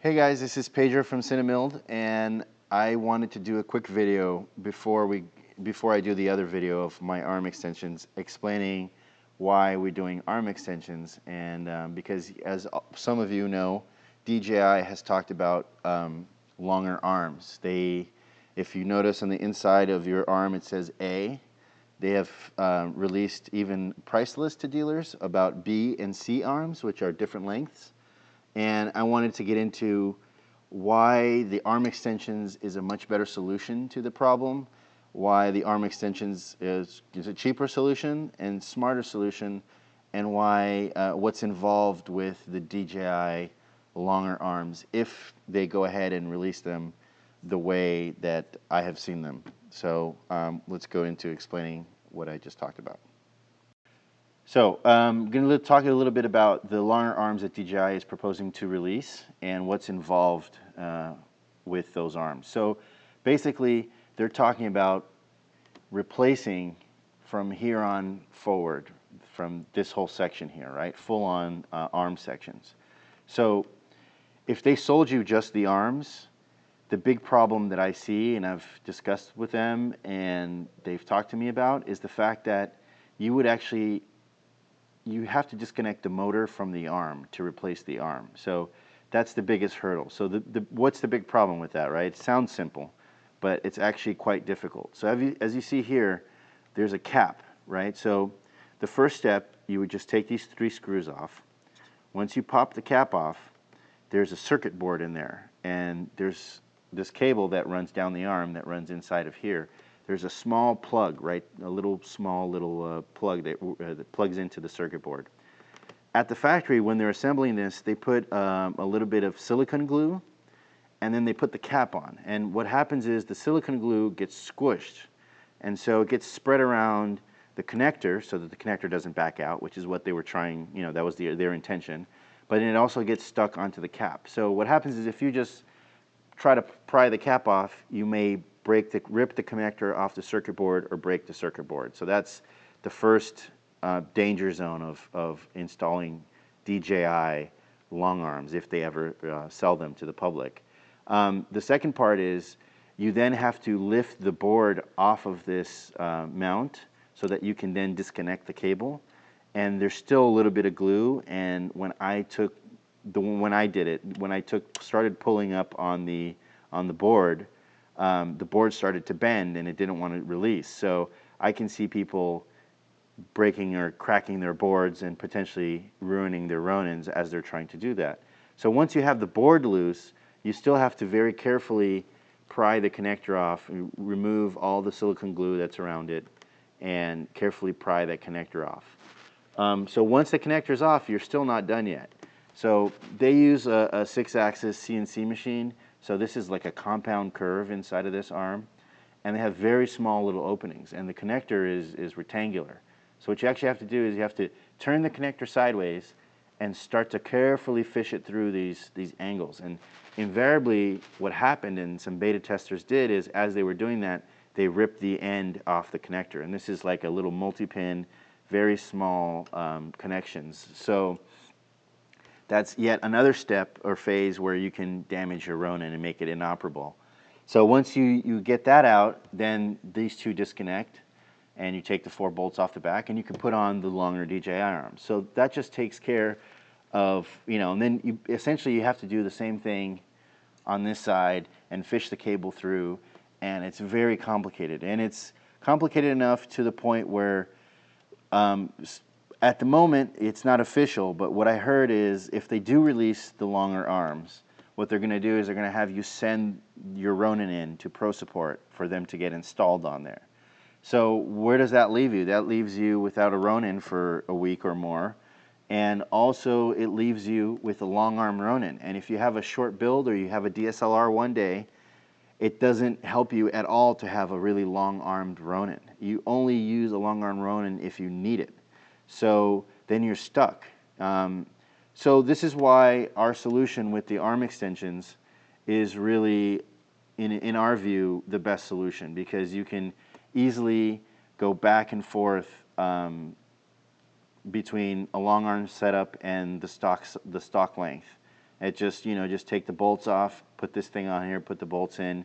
Hey guys, this is Pedro from Cinemilled, and I wanted to do a quick video before I do the other video of my arm extensions, explaining why we're doing arm extensions. And because, as some of you know, DJI has talked about longer arms. If you notice on the inside of your arm, it says A. They have released even price lists to dealers about B and C arms, which are different lengths. And I wanted to get into why the arm extensions is a much better solution to the problem, why the arm extensions is a cheaper solution and smarter solution, and why what's involved with the DJI longer arms if they go ahead and release them the way that I have seen them. So let's go into explaining what I just talked about. So I'm going to talk a little bit about the longer arms that DJI is proposing to release and what's involved with those arms. So basically, they're talking about replacing from here on forward, from this whole section here, right? Full-on arm sections. So if they sold you just the arms, the big problem that I see, and I've discussed with them and they've talked to me about, is the fact that you have to disconnect the motor from the arm to replace the arm. So that's the biggest hurdle. So what's the big problem with that, right? It sounds simple, but it's actually quite difficult. So as you see here, there's a cap, right? So the first step, you would just take these 3 screws off. Once you pop the cap off, there's a circuit board in there, and there's this cable that runs down the arm that runs inside of here. There's a small plug, right? A small little plug that plugs into the circuit board. At the factory, when they're assembling this, they put a little bit of silicone glue, and then they put the cap on. And what happens is the silicone glue gets squished, and so it gets spread around the connector so that the connector doesn't back out, which is what they were trying, that was their intention. But then it also gets stuck onto the cap. So what happens is if you just try to pry the cap off, you may rip the connector off the circuit board or break the circuit board. So that's the first danger zone of installing DJI long arms if they ever sell them to the public. The second part is you then have to lift the board off of this mount so that you can then disconnect the cable. And there's still a little bit of glue, and when I started pulling up on the board, the board started to bend and it didn't want to release. So I can see people breaking or cracking their boards and potentially ruining their Ronins as they're trying to do that. So once you have the board loose, you still have to very carefully pry the connector off, remove all the silicone glue that's around it, and carefully pry that connector off. So once the connector's off, you're still not done yet. So they use a 6-axis CNC machine. So this is like a compound curve inside of this arm, and they have very small little openings, and the connector is rectangular. So what you actually have to do is you have to turn the connector sideways and start to carefully fish it through these angles. And invariably what happened, and some beta testers did, is as they were doing that, they ripped the end off the connector. And this is like a little multi-pin, very small connections. So that's yet another step or phase where you can damage your Ronin and make it inoperable. So once you get that out, then these two disconnect, and you take the 4 bolts off the back, and you can put on the longer DJI arms. So that just takes care of, and then essentially you have to do the same thing on this side and fish the cable through, and it's very complicated. And it's complicated enough to the point where at the moment, it's not official, but what I heard is if they do release the longer arms, what they're going to do is they're going to have you send your Ronin in to pro support for them to get installed on there. So where does that leave you? That leaves you without a Ronin for a week or more, and also it leaves you with a long arm Ronin. And if you have a short build or you have a DSLR one day, it doesn't help you at all to have a really long-armed Ronin. You only use a long-armed Ronin if you need it. So then you're stuck. So this is why our solution with the arm extensions is really, in our view, the best solution, because you can easily go back and forth between a long arm setup and the stock length. It just, just take the bolts off, put this thing on here, put the bolts in,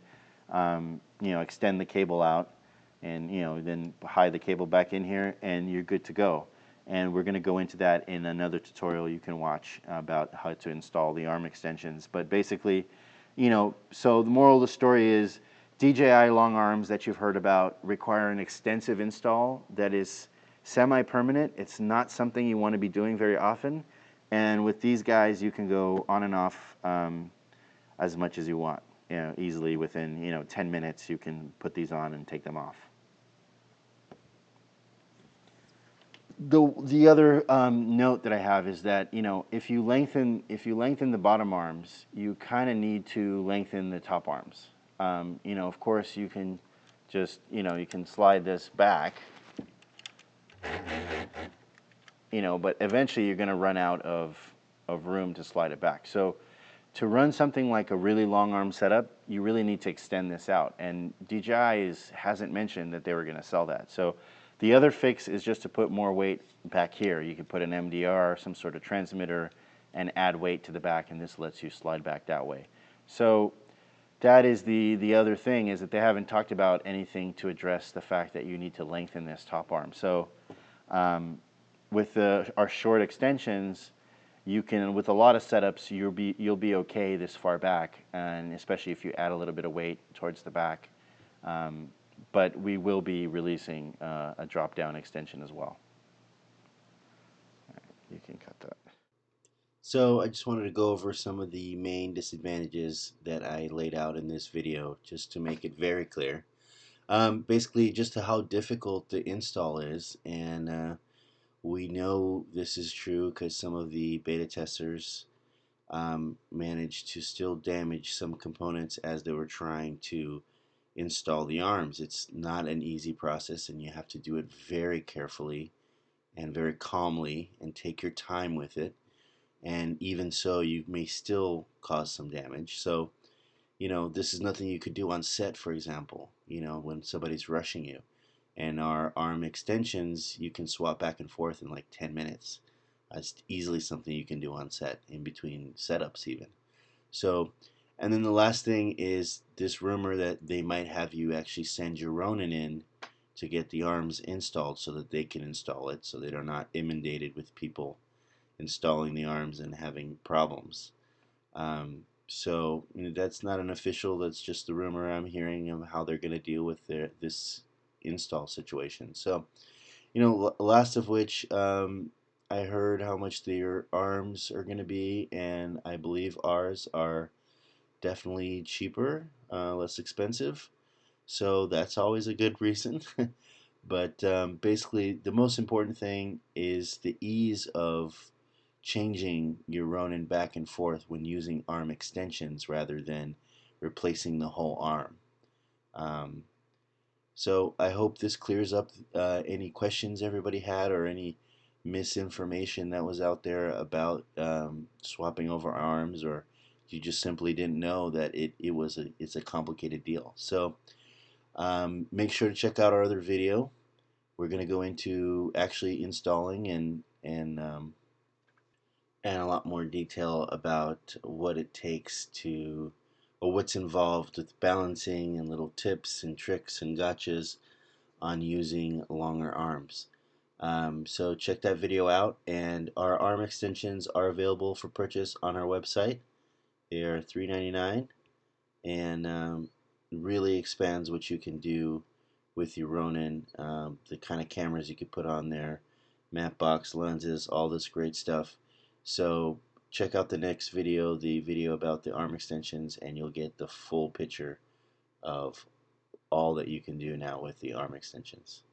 extend the cable out, and then hide the cable back in here, and you're good to go. And we're going to go into that in another tutorial you can watch about how to install the arm extensions. But basically, so the moral of the story is DJI long arms that you've heard about require an extensive install that is semi-permanent. It's not something you want to be doing very often. And with these guys, you can go on and off as much as you want. Easily within 10 minutes, you can put these on and take them off. The other note that I have is that if you lengthen the bottom arms, you kind of need to lengthen the top arms. Of course, you can just you can slide this back, but eventually you're going to run out of room to slide it back. So to run something like a really long arm setup, you really need to extend this out. And DJI hasn't mentioned that they were going to sell that. So the other fix is just to put more weight back here. You could put an MDR, some sort of transmitter, and add weight to the back, and this lets you slide back that way. So that is the other thing, is that they haven't talked about anything to address the fact that you need to lengthen this top arm. So with our short extensions, you can, with a lot of setups, you'll be okay this far back, and especially if you add a little bit of weight towards the back. But we will be releasing a drop-down extension as well. All right, you can cut that. So I just wanted to go over some of the main disadvantages that I laid out in this video, just to make it very clear. Basically, just how difficult the install is, and we know this is true because some of the beta testers managed to still damage some components as they were trying to install the arms. It's not an easy process, and you have to do it very carefully and very calmly and take your time with it. And even so, you may still cause some damage. So, this is nothing you could do on set, for example, when somebody's rushing you. And our arm extensions, you can swap back and forth in like 10 minutes. That's easily something you can do on set, in between setups even. So, and then the last thing is this rumor that they might have you actually send your Ronin in to get the arms installed so that they can install it, so they are not inundated with people installing the arms and having problems. So that's not an official, that's just the rumor I'm hearing of how they're going to deal with this install situation. So, last of which, I heard how much their arms are going to be, and I believe ours are definitely cheaper, less expensive. So that's always a good reason. But basically, the most important thing is the ease of changing your Ronin back and forth when using arm extensions rather than replacing the whole arm. Um, so I hope this clears up any questions everybody had, or any misinformation that was out there about swapping over arms, or you just simply didn't know that it's a complicated deal. So make sure to check out our other video. We're going to go into actually installing and a lot more detail about what it takes to, or what's involved with balancing, and little tips and tricks and gotchas on using longer arms. So check that video out, and our arm extensions are available for purchase on our website. They are $3.99, and really expands what you can do with your Ronin, the kind of cameras you could put on there, map box lenses, all this great stuff. So check out the next video, the video about the arm extensions, and you'll get the full picture of all that you can do now with the arm extensions.